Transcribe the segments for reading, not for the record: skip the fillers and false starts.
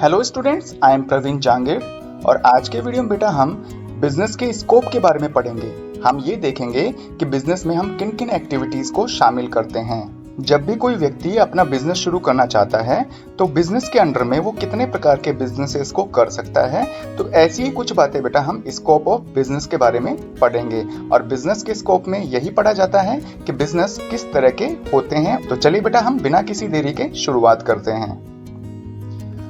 Hello students, I am Praveen Jangid और आज के वीडियो में बेटा हम बिजनेस के स्कोप के बारे में पढ़ेंगे। हम ये देखेंगे कि बिजनेस में हम किन किन एक्टिविटीज को शामिल करते हैं। जब भी कोई व्यक्ति अपना बिजनेस शुरू करना चाहता है तो बिजनेस के अंडर में वो कितने प्रकार के बिजनेसेस को कर सकता है। तो ऐसी ही कुछ बातें बेटा हम स्कोप ऑफ बिजनेस के बारे में पढ़ेंगे और बिजनेस के स्कोप में यही पढ़ा जाता है कि बिजनेस किस तरह के होते हैं। तो चलिए बेटा हम बिना किसी देरी के शुरुआत करते हैं।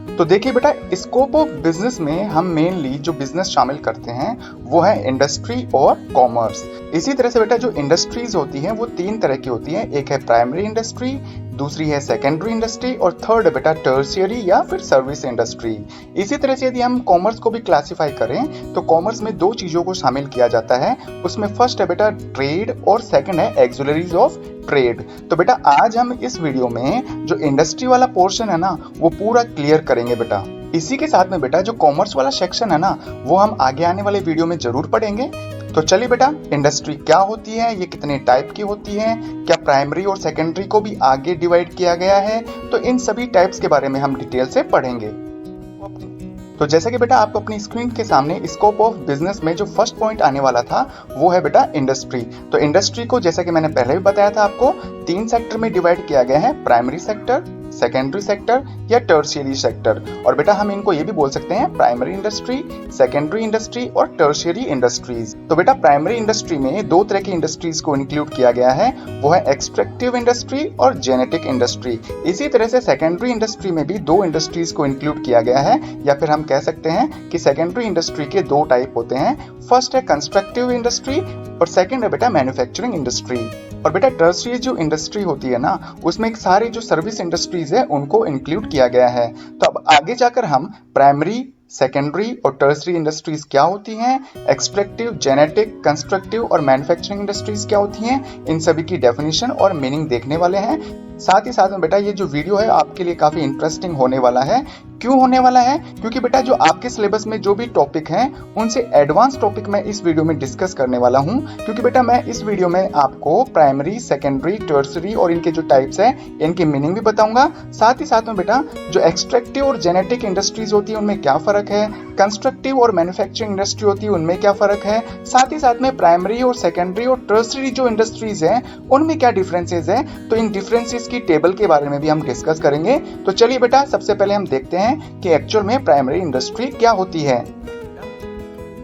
तो देखिए बेटा, स्कोप ऑफ बिजनेस में हम मेनली जो बिजनेस शामिल करते हैं वो है इंडस्ट्री और कॉमर्स। इसी तरह से बेटा जो इंडस्ट्रीज होती हैं वो तीन तरह की होती हैं। एक है प्राइमरी इंडस्ट्री, दूसरी है सेकेंडरी इंडस्ट्री और थर्ड है बेटा टर्शियरी या फिर सर्विस इंडस्ट्री। इसी तरह से यदि हम कॉमर्स को भी क्लासिफाई करें तो कॉमर्स में दो चीजों को शामिल किया जाता है। उसमें फर्स्ट है बेटा ट्रेड और सेकंड है एक्सुलरीज ऑफ ट्रेड। तो बेटा आज हम इस वीडियो में जो इंडस्ट्री वाला पोर्शन है ना वो पूरा क्लियर करेंगे बेटा। इसी के साथ में बेटा जो कॉमर्स वाला सेक्शन है ना वो हम आगे आने वाले वीडियो में जरूर पढ़ेंगे। तो चलिए बेटा, इंडस्ट्री क्या होती है, ये कितने टाइप की होती है, क्या प्राइमरी और सेकेंडरी को भी आगे डिवाइड किया गया है, तो इन सभी टाइप्स के बारे में हम डिटेल से पढ़ेंगे। तो जैसा कि बेटा आपको अपनी स्क्रीन के सामने स्कोप ऑफ बिजनेस में जो फर्स्ट पॉइंट आने वाला था वो है बेटा इंडस्ट्री। तो इंडस्ट्री को जैसा कि मैंने पहले भी बताया था आपको तीन सेक्टर में डिवाइड किया गया है, प्राइमरी सेक्टर, सेकेंडरी सेक्टर या टर्शियरी सेक्टर। और बेटा हम इनको ये भी बोल सकते हैं प्राइमरी इंडस्ट्री, सेकेंडरी इंडस्ट्री और टर्शियरी इंडस्ट्रीज। तो बेटा प्राइमरी इंडस्ट्री में दो तरह की इंडस्ट्रीज को इंक्लूड किया गया है, वो है एक्सट्रैक्टिव इंडस्ट्री और जेनेटिक इंडस्ट्री। इसी तरह से सेकेंडरी इंडस्ट्री में भी दो इंडस्ट्रीज को इंक्लूड किया गया है, या फिर हम कह सकते हैं कि सेकेंडरी इंडस्ट्री के दो टाइप होते हैं। फर्स्ट है कंस्ट्रक्टिव इंडस्ट्री और सेकेंड है बेटा मैन्युफैक्चरिंग इंडस्ट्री। और बेटा टर्शियरी जो इंडस्ट्री होती है ना उसमें सारे जो सर्विस इंडस्ट्रीज है उनको इंक्लूड किया गया है। तो अब आगे जाकर हम प्राइमरी, सेकेंडरी और टर्शियरी इंडस्ट्रीज क्या होती हैं, एक्सट्रैक्टिव, जेनेटिक, कंस्ट्रक्टिव और मैन्युफैक्चरिंग इंडस्ट्रीज क्या होती हैं, इन सभी की डेफिनेशन और मीनिंग देखने वाले हैं। साथ ही साथ में बेटा ये जो वीडियो है आपके लिए काफी इंटरेस्टिंग होने वाला है। क्यों होने वाला है? क्योंकि बेटा जो आपके सिलेबस में जो भी टॉपिक हैं उनसे एडवांस टॉपिक मैं इस वीडियो में डिस्कस करने वाला हूं। क्योंकि बेटा मैं इस वीडियो में आपको प्राइमरी, सेकेंडरी, टर्शियरी और इनके जो टाइप्स हैं इनकी मीनिंग भी बताऊंगा। साथ ही साथ में बेटा जो एक्सट्रैक्टिव और जेनेटिक इंडस्ट्रीज होती है उनमें क्या फर्क है, कंस्ट्रक्टिव और मैन्युफैक्चरिंग इंडस्ट्री होती है उनमें क्या फर्क है, साथ ही साथ में प्राइमरी और सेकेंडरी और टर्शियरी जो इंडस्ट्रीज हैं उनमें क्या डिफरेंसेस हैं, तो इन डिफरेंसेस की टेबल के बारे में भी हम डिस्कस करेंगे। तो चलिए बेटा सबसे पहले हम देखते हैं कि एक्चुअल में प्राइमरी इंडस्ट्री क्या होती है।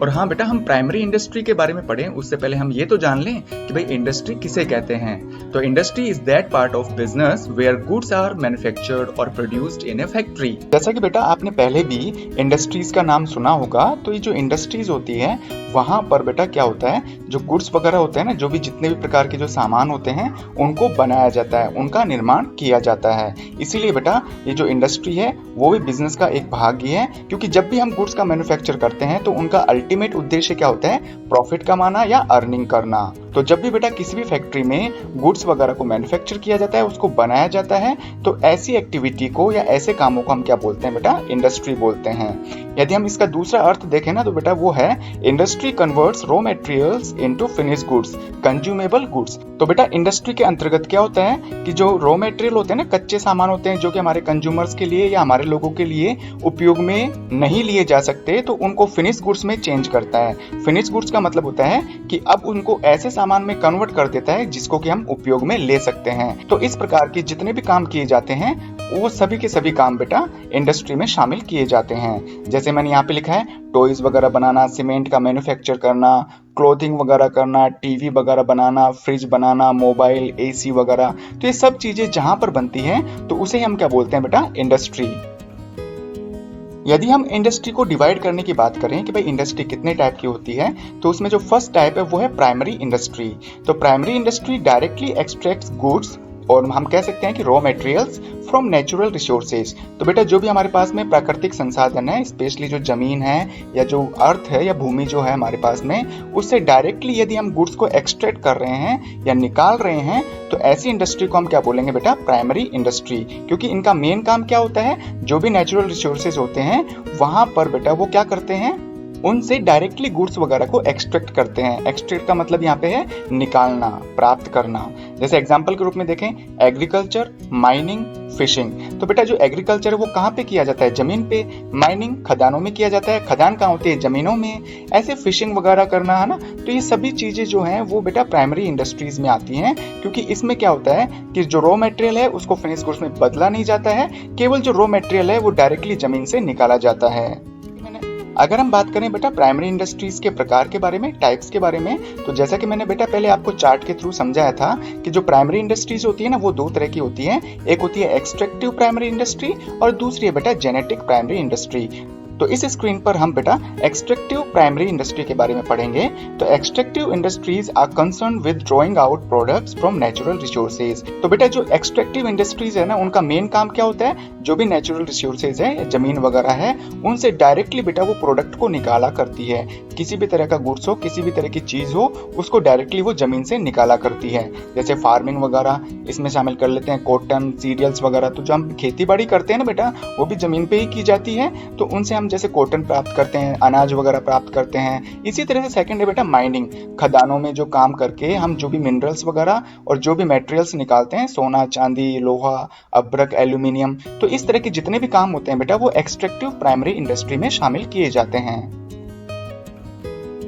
और हाँ बेटा, हम प्राइमरी इंडस्ट्री के बारे में पढ़ें उससे पहले हम ये तो जान लें कि भाई इंडस्ट्री किसे कहते हैं। तो industry is that part of business where goods are manufactured और प्रोड्यूस्ड इन ए फैक्ट्री। जैसा कि बेटा आपने पहले भी इंडस्ट्रीज का नाम सुना होगा, तो ये जो इंडस्ट्रीज होती है वहां पर बेटा क्या होता है, जो गुड्स वगैरह होते हैं ना, जो भी जितने भी प्रकार के जो सामान होते हैं उनको बनाया जाता है, उनका निर्माण किया जाता है। इसीलिए बेटा ये जो इंडस्ट्री है वो भी बिजनेस का एक भाग ही है। क्योंकि जब भी हम गुड्स का मैन्युफैक्चर करते हैं तो उनका अल्टीमेट उद्देश्य क्या होता है, प्रॉफिट कमाना या अर्निंग करना। तो जब भी बेटा किसी भी फैक्ट्री में गुड्स वगैरह को मैन्युफैक्चर किया जाता है, उसको बनाया जाता है, तो ऐसी एक्टिविटी को या ऐसे कामों को हम क्या बोलते हैं बेटा, इंडस्ट्री बोलते हैं। यदि हम इसका दूसरा अर्थ देखें ना तो बेटा वो है industry converts raw materials into finished goods, consumable goods. तो बेटा इंडस्ट्री के अंतर्गत क्या होता है कि जो रॉ मटेरियल होते हैं ना, कच्चे सामान होते हैं जो कि हमारे कंज्यूमर्स के लिए या हमारे लोगों के लिए उपयोग में नहीं लिए जा सकते, तो उनको फिनिश गुड्स में चेंज करता है। फिनिश गुड्स का मतलब होता है कि अब उनको ऐसे सामान में कन्वर्ट कर देता है जिसको कि हम उपयोग में ले सकते हैं। तो इस प्रकार के जितने भी काम किए जाते हैं वो सभी के सभी काम बेटा इंडस्ट्री में शामिल किए जाते हैं। जैसे मैंने यहाँ पे लिखा है टॉयज वगैरह बनाना, सीमेंट का मैन्युफैक्चर करना, क्लोथिंग वगैरह करना, टीवी वगैरह बनाना, फ्रिज बनाना, मोबाइल, एसी वगैरह। तो ये सब चीजें जहां पर बनती हैं तो उसे हम क्या बोलते हैं बेटा, इंडस्ट्री। यदि हम इंडस्ट्री को डिवाइड करने की बात करें कि भाई इंडस्ट्री कितने टाइप की होती है, तो उसमें जो फर्स्ट टाइप है वो है प्राइमरी इंडस्ट्री। तो primary industry directly extracts goods और हम कह सकते हैं कि raw materials from natural resources. तो बेटा जो भी हमारे पास में प्राकृतिक संसाधन है, स्पेशली जो जमीन है या जो अर्थ है या भूमि जो है हमारे पास में, उससे डायरेक्टली यदि हम गुड्स को एक्सट्रैक्ट कर रहे हैं या निकाल रहे हैं तो ऐसी इंडस्ट्री को हम क्या बोलेंगे बेटा, प्राइमरी इंडस्ट्री। क्योंकि इनका मेन काम क्या होता है, जो भी नेचुरल रिसोर्सेज होते हैं वहां पर बेटा वो क्या करते हैं, उनसे डायरेक्टली गुड्स वगैरह को एक्सट्रैक्ट करते हैं। एक्सट्रैक्ट का मतलब यहाँ पे है निकालना, प्राप्त करना। जैसे एग्जांपल के रूप में देखें, एग्रीकल्चर, माइनिंग, फिशिंग। तो बेटा जो एग्रीकल्चर है वो कहाँ पे किया जाता है? जमीन पे। माइनिंग खदानों में किया जाता है। खदान कहाँ होती है? जमीनों में। ऐसे फिशिंग वगैरह करना है ना, तो ये सभी चीजें जो हैं वो बेटा प्राइमरी इंडस्ट्रीज में आती हैं, क्योंकि इसमें क्या होता है कि जो रॉ मटेरियल है उसको फिनिश गुड्स में बदला नहीं जाता है, केवल जो रॉ मटेरियल है वो डायरेक्टली जमीन से निकाला जाता है। अगर हम बात करें बेटा प्राइमरी इंडस्ट्रीज के प्रकार के बारे में, टाइप्स के बारे में, तो जैसा कि मैंने बेटा पहले आपको चार्ट के थ्रू समझाया था कि जो प्राइमरी इंडस्ट्रीज होती है ना वो दो तरह की होती है। एक होती है एक्सट्रैक्टिव प्राइमरी इंडस्ट्री और दूसरी है बेटा जेनेटिक प्राइमरी इंडस्ट्री। तो इस स्क्रीन पर हम बेटा एक्सट्रैक्टिव प्राइमरी इंडस्ट्री के बारे में पढ़ेंगे। तो extractive industries are concern with drawing out products from natural resources. तो बेटा जो एक्सट्रैक्टिव इंडस्ट्रीज है ना, उनका मेन काम क्या होता है? जो भी नेचुरल रिसोर्सेज है, जमीन वगैरह है, उनसे डायरेक्टली बेटा वो प्रोडक्ट को निकाला करती है। किसी भी तरह का गुड्स हो, किसी भी तरह की चीज हो, उसको डायरेक्टली वो जमीन से निकाला करती है। जैसे फार्मिंग वगैरह इसमें शामिल कर लेते हैं, कॉटन, सीरियल्स वगैरह। तो जो हम खेती बाड़ी करते हैं ना बेटा, वो भी जमीन पे ही की जाती है। तो उनसे हम जैसे कॉटन प्राप्त करते हैं, अनाज वगैरह प्राप्त करते हैं। इसी तरह से सेकंड है बेटा माइनिंग। खदानों में जो काम करके हम जो भी मिनरल्स वगैरह और जो भी मटेरियल्स निकालते हैं, सोना, चांदी, लोहा, अब्रक, एल्यूमिनियम, तो इस तरह के जितने भी काम होते हैं बेटा वो एक्सट्रैक्टिव प्राइमरी इंडस्ट्री में शामिल किए जाते हैं।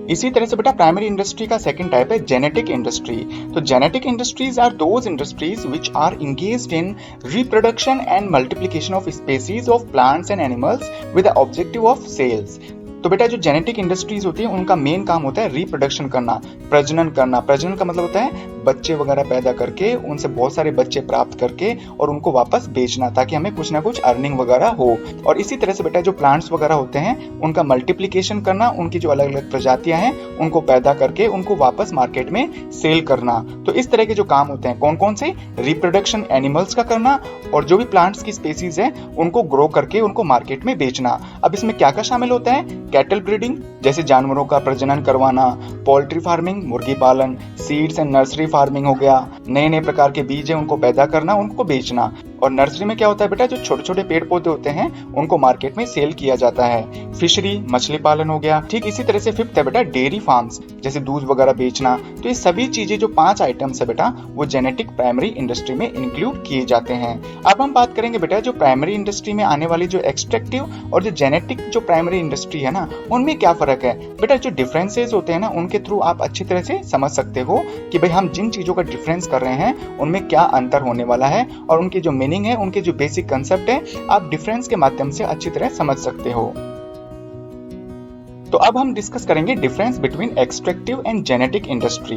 इसी तरह से बेटा प्राइमरी इंडस्ट्री का सेकंड टाइप है जेनेटिक इंडस्ट्री। तो genetic industries are those industries which are engaged in reproduction and multiplication of species of plants and animals with the objective of sales. तो बेटा जो जेनेटिक इंडस्ट्रीज होती है उनका main काम होता है रिप्रोडक्शन करना, प्रजनन करना। प्रजनन का मतलब होता है बच्चे वगैरह पैदा करके उनसे बहुत सारे बच्चे प्राप्त करके और उनको वापस बेचना, ताकि हमें कुछ ना कुछ अर्निंग वगैरह हो। और इसी तरह से बेटा जो प्लांट्स वगैरह होते हैं उनका मल्टीप्लिकेशन करना, उनकी जो अलग अलग प्रजातियां हैं उनको पैदा करके उनको वापस मार्केट में सेल करना। तो इस तरह के जो काम होते हैं कौन कौन से? रिप्रोडक्शन एनिमल्स का करना और जो भी प्लांट्स की स्पीसीज है उनको ग्रो करके उनको मार्केट में बेचना। अब इसमें क्या क्या शामिल होता है? कैटल ब्रीडिंग, जैसे जानवरों का प्रजनन करवाना, पोल्ट्री फार्मिंग, मुर्गी पालन, सीड्स एंड नर्सरी फार्मिंग हो गया, नए नए प्रकार के बीज है उनको पैदा करना, उनको बेचना। और नर्सरी में क्या होता है बेटा? जो छोटे छोटे पेड़ पौधे होते हैं उनको मार्केट में सेल किया जाता है। फिशरी, मछली पालन हो गया। ठीक इसी तरह से फिफ्थ है बेटा डेयरी फार्म्स, जैसे दूध वगैरह बेचना। तो ये सभी चीजें जो 5 आइटम्स है बेटा वो जेनेटिक प्राइमरी इंडस्ट्री में इंक्लूड किए जाते हैं। अब हम बात करेंगे बेटा जो प्राइमरी इंडस्ट्री में आने वाली जो एक्सट्रैक्टिव और जो जेनेटिक जो प्राइमरी इंडस्ट्री है ना, उनमें क्या फर्क है बेटा? जो डिफरेंसेस होते हैं ना उनके थ्रू आप अच्छी तरह से समझ सकते हो कि भाई हम जिन चीजों का डिफरेंस कर रहे हैं उनमें क्या अंतर होने वाला है, और उनकी जो मीनिंग है, उनके जो बेसिक कंसेप्ट है, आप डिफरेंस के माध्यम से अच्छी तरह समझ सकते हो। तो अब हम डिस्कस करेंगे difference between extractive and genetic industry.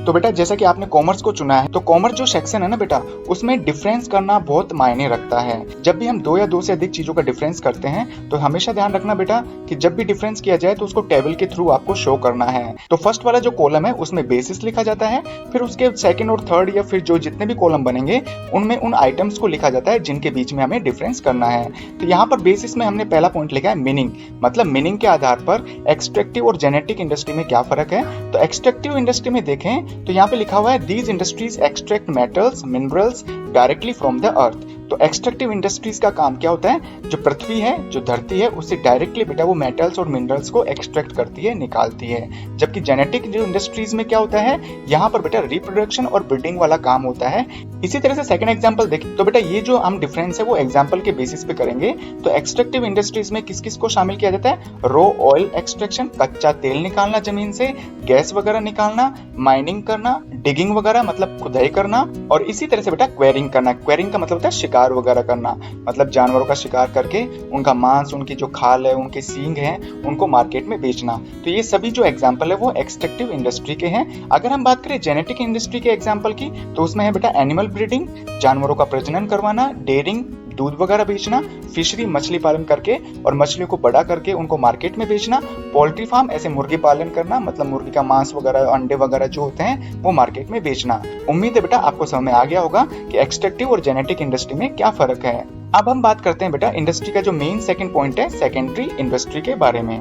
तो बेटा जैसा कि आपने कॉमर्स को चुना है, तो कॉमर्स जो सेक्शन है ना बेटा, उसमें डिफरेंस करना बहुत मायने रखता है। जब भी हम 2 या 2 से अधिक चीजों का डिफरेंस करते हैं तो हमेशा ध्यान रखना बेटा कि जब भी डिफरेंस किया जाए तो उसको टेबल के थ्रू आपको शो करना है। तो फर्स्ट वाला जो कॉलम है उसमें बेसिस लिखा जाता है, फिर उसके सेकंड और थर्ड या फिर जो जितने भी कॉलम बनेंगे उनमें उन आइटम्स को लिखा जाता है जिनके बीच में हमें डिफरेंस करना है। तो यहाँ पर बेसिस में हमने पहला पॉइंट लिखा है मीनिंग, मतलब मीनिंग के आधार पर एक्सट्रैक्टिव और जेनेटिक इंडस्ट्री में क्या फर्क है। तो एक्सट्रैक्टिव इंडस्ट्री में देखें तो यहाँ पे लिखा हुआ है these industries extract metals, minerals directly from the earth. तो एक्सट्रैक्टिव इंडस्ट्रीज का काम क्या होता है? जो पृथ्वी है, जो धरती है, उससे डायरेक्टली बेटा वो मेटल्स और मिनरल्स को एक्सट्रैक्ट करती है, निकालती है। जबकि जेनेटिक जो इंडस्ट्रीज में क्या होता है, यहाँ पर बेटा रिप्रोडक्शन और ब्रीडिंग वाला काम होता है। इसी तरह से सेकंड एग्जांपल देखिए तो बेटा ये जो हम डिफरेंस है वो एग्जांपल के बेसिस पे करेंगे। तो एक्सट्रैक्टिव इंडस्ट्रीज में किस किस को शामिल किया जाता है? रॉ ऑयल एक्सट्रैक्शन, कच्चा तेल निकालना जमीन से, गैस वगैरह निकालना, माइनिंग करना, डिगिंग वगैरह मतलब खुदाई करना, और इसी तरह से बेटा क्वेरिंग करना। क्वेरिंग का मतलब होता है शिकार वगैरह करना, मतलब जानवरों का शिकार करके उनका मांस, उनकी जो खाल है, उनके सींग हैं, उनको मार्केट में बेचना। तो ये सभी जो एग्जांपल है वो एक्सट्रैक्टिव इंडस्ट्री के हैं। अगर हम बात करें जेनेटिक इंडस्ट्री के एग्जांपल की, तो उसमें है बेटा एनिमल ब्रीडिंग, जानवरों का प्रजनन करवाना, डेयरिंग, दूध वगैरह बेचना, फिशरी, मछली पालन करके और मछलियों को बड़ा करके उनको मार्केट में बेचना, पोल्ट्री फार्म, ऐसे मुर्गी पालन करना, मतलब मुर्गी का मांस वगैरह, अंडे वगैरह जो होते हैं वो मार्केट में बेचना। उम्मीद है बेटा आपको समझ में आ गया होगा कि एक्सट्रैक्टिव और जेनेटिक इंडस्ट्री में क्या फर्क है। अब हम बात करते हैं बेटा इंडस्ट्री का जो मेन सेकंड पॉइंट है सेकेंडरी इंडस्ट्री के बारे में।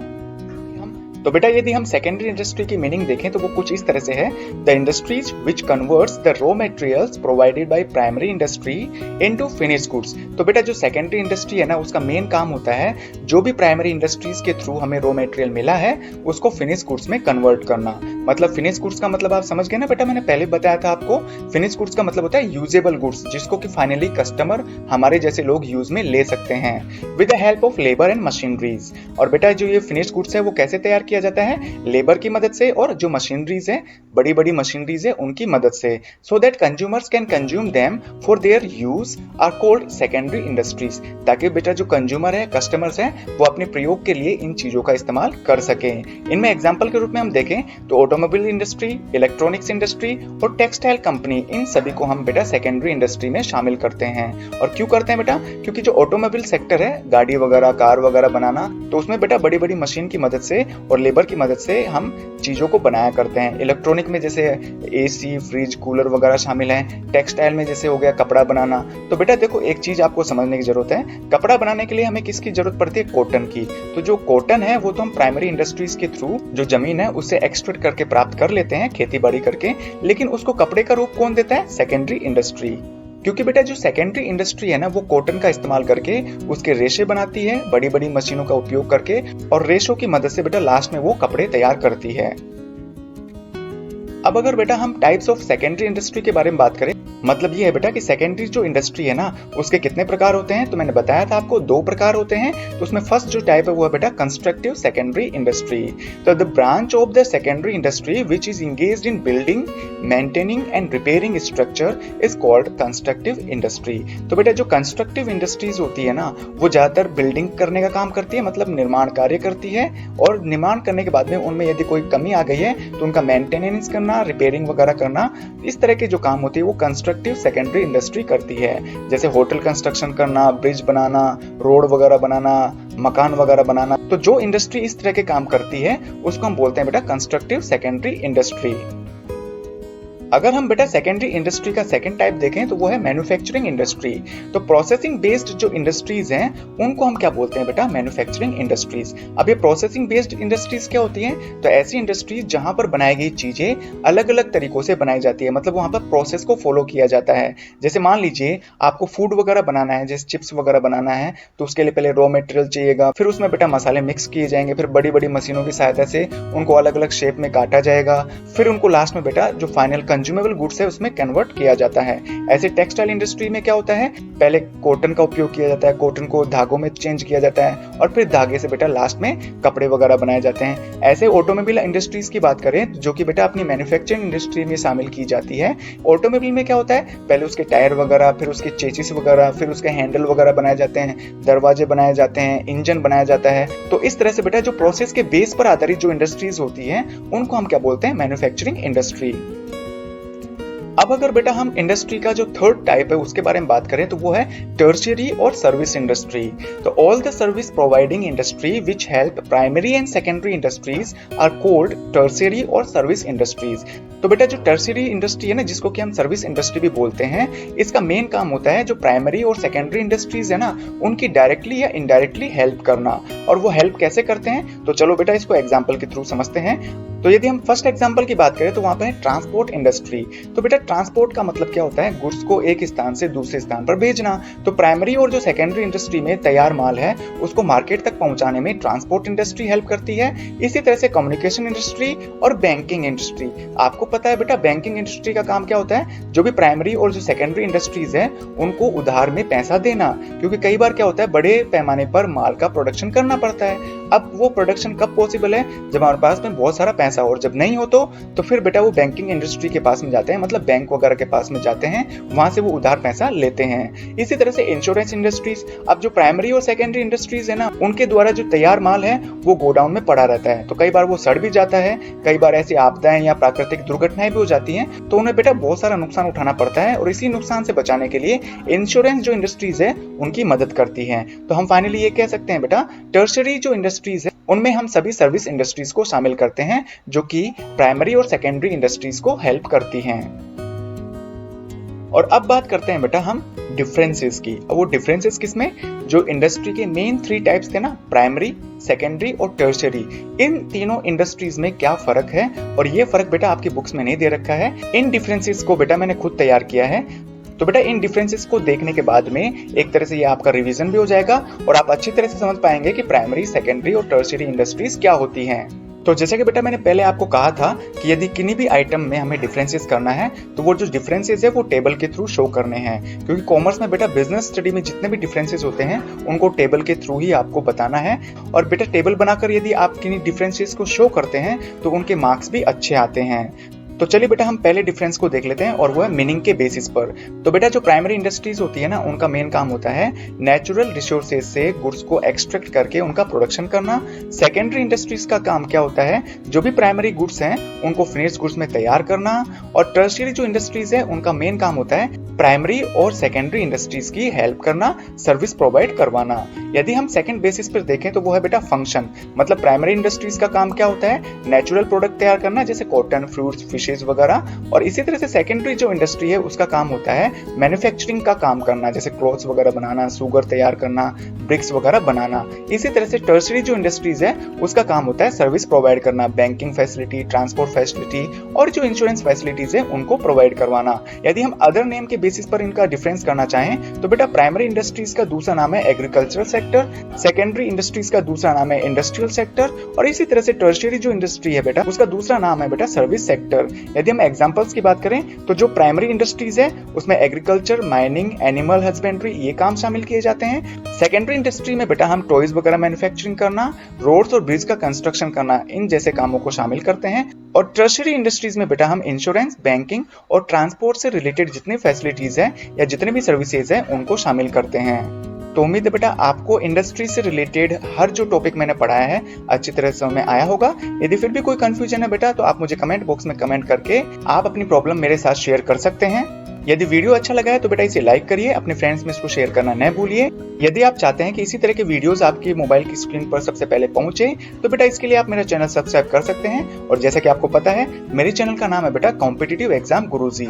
तो बेटा यदि हम सेकेंडरी इंडस्ट्री की मीनिंग देखें तो वो कुछ इस तरह से है, the industries which converts the raw materials provided by primary industry into finished goods. तो बेटा जो सेकेंडरी इंडस्ट्री है ना, उसका मेन काम होता है जो भी प्राइमरी इंडस्ट्रीज के थ्रू हमें रॉ मटेरियल मिला है उसको फिनिश गुड्स में कन्वर्ट करना। मतलब फिनिश गुड्स का मतलब आप समझ गए ना बेटा, मैंने पहले बताया था आपको, फिनिश गुड्स का मतलब होता है यूजेबल गुड्स, जिसको कि फाइनली कस्टमर हमारे जैसे लोग यूज में ले सकते हैं with the help of labour and machineries. और बेटा जो ये फिनिश गुड्स है वो कैसे तैयार किया जाता है, लेबर की मदद से और जो मशीनरीज है, बड़ी बड़ी मशीनरीज है, उनकी मदद से, so that consumers can consume them for their use are called secondary industries. ताकि बेटा जो कंज्यूमर है, कस्टमर्स है, वो अपने प्रयोग के लिए इन चीजों का इस्तेमाल कर सके। इनमें एग्जांपल के रूप में हम देखें तो ऑटोमोबाइल इंडस्ट्री, इलेक्ट्रॉनिक्स इंडस्ट्री और टेक्सटाइल कंपनी, इन सभी को हम बेटा सेकेंडरी इंडस्ट्री में शामिल करते हैं। और क्यों करते हैं बेटा, क्योंकि जो ऑटोमोबाइल सेक्टर है, गाड़ी वगैरह, कार वगैरह बनाना, तो उसमें बेटा बड़ी बड़ी मशीन की मदद से और लेबर की मदद से हम चीजों को बनाया करते हैं। इलेक्ट्रॉनिक में जैसे एसी, फ्रिज, कूलर वगैरह शामिल हैं। टेक्सटाइल में जैसे हो गया कपड़ा बनाना। तो बेटा देखो एक चीज आपको समझने की जरूरत है, कपड़ा बनाने के लिए हमें किसकी जरूरत पड़ती है, कॉटन की। तो जो कॉटन है वो तो हम प्राइमरी इंडस्ट्रीज के थ्रू जो जमीन है उससे एक्सट्रैक्ट करके प्राप्त कर लेते हैं, खेती बाड़ी करके, लेकिन उसको कपड़े का रूप कौन देता है, सेकेंडरी इंडस्ट्री। क्योंकि बेटा जो सेकेंडरी इंडस्ट्री है ना, वो कॉटन का इस्तेमाल करके उसके रेशे बनाती है, बड़ी बड़ी मशीनों का उपयोग करके, और रेशों की मदद से बेटा लास्ट में वो कपड़े तैयार करती है। अब अगर बेटा हम टाइप्स ऑफ सेकेंडरी इंडस्ट्री के बारे में बात करें, मतलब ये है बेटा कि सेकेंडरी जो इंडस्ट्री है ना, उसके कितने प्रकार होते हैं, तो मैंने बताया था आपको 2 प्रकार होते हैं। तो उसमें फर्स्ट जो टाइप है वो है बेटा कंस्ट्रक्टिव सेकेंडरी इंडस्ट्री। तो the branch of the secondary industry which is engaged in building, maintaining and repairing structure is called constructive industry. तो बेटा जो कंस्ट्रक्टिव इंडस्ट्रीज होती है ना, वो ज्यादातर बिल्डिंग करने का काम करती है, मतलब निर्माण कार्य करती है, और निर्माण करने के बाद में उनमें यदि कोई कमी आ गई है तो उनका मेंटेनेंस करना, रिपेयरिंग वगैरह करना, इस तरह के जो काम होते हैं वो कंस्ट्रक्टिव सेकेंडरी इंडस्ट्री करती है। जैसे होटल कंस्ट्रक्शन करना, ब्रिज बनाना, रोड वगैरह बनाना, मकान वगैरह बनाना। तो जो इंडस्ट्री इस तरह के काम करती है उसको हम बोलते हैं बेटा कंस्ट्रक्टिव सेकेंडरी इंडस्ट्री। अगर हम बेटा सेकेंडरी इंडस्ट्री का सेकंड टाइप देखें तो वो है मैन्युफैक्चरिंग इंडस्ट्री। तो प्रोसेसिंग बेस्ड जो इंडस्ट्रीज हैं उनको हम क्या बोलते हैं बेटा, मैन्युफैक्चरिंग इंडस्ट्रीज। अब ये प्रोसेसिंग बेस्ड इंडस्ट्रीज क्या होती हैं, तो ऐसी इंडस्ट्रीज जहां पर बनाई गई चीजें अलग अलग तरीकों से बनाई जाती है, मतलब वहां पर प्रोसेस को फॉलो किया जाता है। जैसे मान लीजिए आपको फूड वगैरह बनाना है, जैसे चिप्स वगैरह बनाना है, तो उसके लिए पहले रॉ मटेरियल चाहिएगा, फिर उसमें बेटा मसाले मिक्स किए जाएंगे, फिर बड़ी बड़ी मशीनों की सहायता से उनको अलग अलग शेप में काटा जाएगा, फिर उनको लास्ट में बेटा जो फाइनल कंज्यूमेबल गुड्स है उसमें कन्वर्ट किया जाता है। ऐसे टेक्सटाइल इंडस्ट्री में क्या होता है, पहले कॉटन का उपयोग किया जाता है, कॉटन को धागों में चेंज किया जाता है और फिर धागे से बेटा लास्ट में कपड़े वगैरह बनाए जाते हैं। ऐसे ऑटोमोबाइल इंडस्ट्रीज की बात करें जो कि बेटा अपनी मैन्युफैक्चरिंग इंडस्ट्री में शामिल की जाती है। ऑटोमोबाइल में क्या होता है, पहले उसके टायर वगैरह, फिर उसके चेसिस वगैरह, फिर उसके हैंडल वगैरह बनाए जाते हैं, दरवाजे बनाए जाते हैं, इंजन बनाया जाता है। तो इस तरह से बेटा जो प्रोसेस के बेस पर आधारित जो इंडस्ट्रीज होती हैं उनको हम क्या बोलते हैं, मैन्युफैक्चरिंग इंडस्ट्री। अब अगर बेटा हम इंडस्ट्री का जो थर्ड टाइप है उसके बारे में बात करें तो वो है टर्शियरी और सर्विस इंडस्ट्री। तो all the service providing industry which help primary and secondary industries are called tertiary और सर्विस इंडस्ट्रीज। तो बेटा जो टर्शियरी इंडस्ट्री है ना, जिसको कि हम सर्विस इंडस्ट्री भी बोलते हैं, इसका मेन काम होता है जो प्राइमरी और सेकेंडरी इंडस्ट्रीज है ना, उनकी डायरेक्टली या इनडायरेक्टली हेल्प करना। और वो हेल्प कैसे करते हैं, तो चलो बेटा इसको एग्जाम्पल के थ्रू समझते हैं। तो यदि हम फर्स्ट एग्जांपल की बात करें तो वहां पे है ट्रांसपोर्ट इंडस्ट्री। तो बेटा ट्रांसपोर्ट का मतलब क्या होता है, गुड्स को एक स्थान से दूसरे स्थान पर भेजना। तो प्राइमरी और जो सेकेंडरी इंडस्ट्री में तैयार माल है उसको मार्केट तक पहुंचाने में ट्रांसपोर्ट इंडस्ट्री हेल्प करती है। इसी तरह से कम्युनिकेशन इंडस्ट्री और बैंकिंग इंडस्ट्री। आपको पता है बेटा बैंकिंग इंडस्ट्री का काम क्या होता है, जो भी प्राइमरी और जो सेकेंडरी इंडस्ट्रीज है उनको उधार में पैसा देना। क्योंकि कई बार क्या होता है, बड़े पैमाने पर माल का प्रोडक्शन करना पड़ता है। अब वो प्रोडक्शन कब पॉसिबल है, जब हमारे पास में बहुत सारा पैसा, और जब नहीं हो तो फिर बेटा वो बैंकिंग इंडस्ट्री के पास में जाते हैं, मतलब बैंक वगैरह के पास में जाते हैं, वहां से वो उधार पैसा लेते हैं। इसी तरह से इंश्योरेंस इंडस्ट्रीज। अब जो प्राइमरी और सेकेंडरी इंडस्ट्रीज है ना, उनके द्वारा जो तैयार माल है वो गोडाउन में पड़ा रहता है, तो कई बार वो सड़ भी जाता है, कई बार ऐसी आपदाएं या प्राकृतिक दुर्घटनाएं भी हो जाती हैं, तो उन्हें बेटा बहुत सारा नुकसान उठाना पड़ता है। और इसी नुकसान से बचाने के लिए इंश्योरेंस जो इंडस्ट्रीज है उनकी मदद करती है। तो हम फाइनली ये कह सकते हैं बेटा टर्शियरी जो इंडस्ट्रीज है उनमें हम सभी सर्विस इंडस्ट्रीज को शामिल करते हैं, जो कि प्राइमरी और सेकेंडरी इंडस्ट्रीज को हेल्प करती हैं। और अब बात करते हैं बेटा हम डिफरेंसेस की। और वो डिफरेंसेस किसमें, जो इंडस्ट्री के मेन 3 टाइप्स थे ना, प्राइमरी, सेकेंडरी और टर्शियरी, इन तीनों इंडस्ट्रीज में क्या फर्क है। और ये फर्क बेटा आपकी बुक्स में नहीं दे रखा है, इन डिफरेंसेस को बेटा मैंने खुद तैयार किया है। तो बेटा इन डिफरेंसेस को देखने के बाद में एक तरह से ये आपका रिवीजन भी हो जाएगा और आप अच्छी तरह से समझ पाएंगे कि प्राइमरी, सेकेंडरी और टर्शियरी इंडस्ट्रीज क्या होती हैं। तो जैसे कि बेटा मैंने पहले आपको कहा था कि यदि किन्हीं भी आइटम में हमें डिफरेंसेस करना है तो वो जो डिफरेंसेस है वो टेबल के थ्रू शो करने हैं, क्योंकि कॉमर्स में बेटा बिजनेस स्टडी में जितने भी डिफरेंसेस होते हैं उनको टेबल के थ्रू ही आपको बताना है। और बेटा टेबल बनाकर यदि आप किन्हीं डिफरेंसेस को शो करते हैं तो उनके मार्क्स भी अच्छे आते हैं। तो चलिए बेटा हम पहले डिफरेंस को देख लेते हैं और वो है मीनिंग के बेसिस पर। तो बेटा जो प्राइमरी इंडस्ट्रीज होती है ना, उनका मेन काम होता है नेचुरल रिसोर्सेज से गुड्स को एक्सट्रैक्ट करके उनका प्रोडक्शन करना। सेकेंडरी इंडस्ट्रीज का काम क्या होता है, जो भी प्राइमरी गुड्स हैं उनको फिनिश्ड गुड्स में तैयार करना। और टर्शियरी जो इंडस्ट्रीज है उनका मेन काम होता है प्राइमरी और सेकेंडरी इंडस्ट्रीज की हेल्प करना, सर्विस प्रोवाइड करवाना। यदि हम सेकंड बेसिस पर देखें तो वो है बेटा फंक्शन, मतलब प्राइमरी इंडस्ट्रीज का काम क्या होता है, नेचुरल प्रोडक्ट तैयार करना जैसे कॉटन, फ्रूट्स, फिशेज वगैरह। और इसी तरह से सेकेंडरी जो इंडस्ट्री है उसका काम होता है मैन्युफैक्चरिंग का काम करना, जैसे क्लॉथ्स वगैरह बनाना, सुगर तैयार करना, ब्रिक्स वगैरह बनाना। इसी तरह से टर्शियरी जो इंडस्ट्रीज है उसका काम होता है सर्विस प्रोवाइड करना, बैंकिंग फैसिलिटी, ट्रांसपोर्ट फैसिलिटी और जो इंश्योरेंस फैसिलिटीज है उनको प्रोवाइड करवाना। यदि हम अदर नेम के बेसिस पर इनका डिफरेंस करना चाहें तो बेटा प्राइमरी इंडस्ट्रीज का दूसरा नाम है एग्रीकल्चरल सेक्टर, सेकेंडरी इंडस्ट्रीज का दूसरा नाम है इंडस्ट्रियल सेक्टर और इसी तरह से टर्शियरी जो इंडस्ट्री है बेटा उसका दूसरा नाम है बेटा सर्विस सेक्टर। यदि हम एग्जांपल्स की बात करें तो जो प्राइमरी इंडस्ट्रीज है उसमें एग्रीकल्चर, माइनिंग, एनिमल हस्बेंड्री ये काम शामिल किए जाते हैं। सेकेंडरी इंडस्ट्री में बेटा हम टॉयज वगैरह मैन्युफैक्चरिंग करना, रोड्स और ब्रिज का कंस्ट्रक्शन करना, इन जैसे कामों को शामिल करते हैं। और टर्शियरी इंडस्ट्रीज में बेटा हम इंश्योरेंस, बैंकिंग और ट्रांसपोर्ट से रिलेटेड जितनी फैसिलिटीज है या जितने भी सर्विसेज है उनको शामिल करते हैं। तो उम्मीद है बेटा आपको इंडस्ट्री से रिलेटेड हर जो टॉपिक मैंने पढ़ाया है अच्छी तरह समझ में आया होगा। यदि फिर भी कोई कंफ्यूजन है बेटा तो आप मुझे कमेंट बॉक्स में कमेंट करके आप अपनी प्रॉब्लम मेरे साथ शेयर कर सकते हैं। यदि वीडियो अच्छा लगा है तो बेटा इसे लाइक करिए, अपने फ्रेंड्स में इसको शेयर करना न भूलिए। यदि आप चाहते हैं कि इसी तरह के वीडियोस आपकी मोबाइल की स्क्रीन पर सबसे पहले पहुंचे तो बेटा इसके लिए आप मेरा चैनल सब्सक्राइब कर सकते हैं। और जैसा कि आपको पता है मेरे चैनल का नाम है बेटा कॉम्पिटिटिव एग्जाम गुरुजी।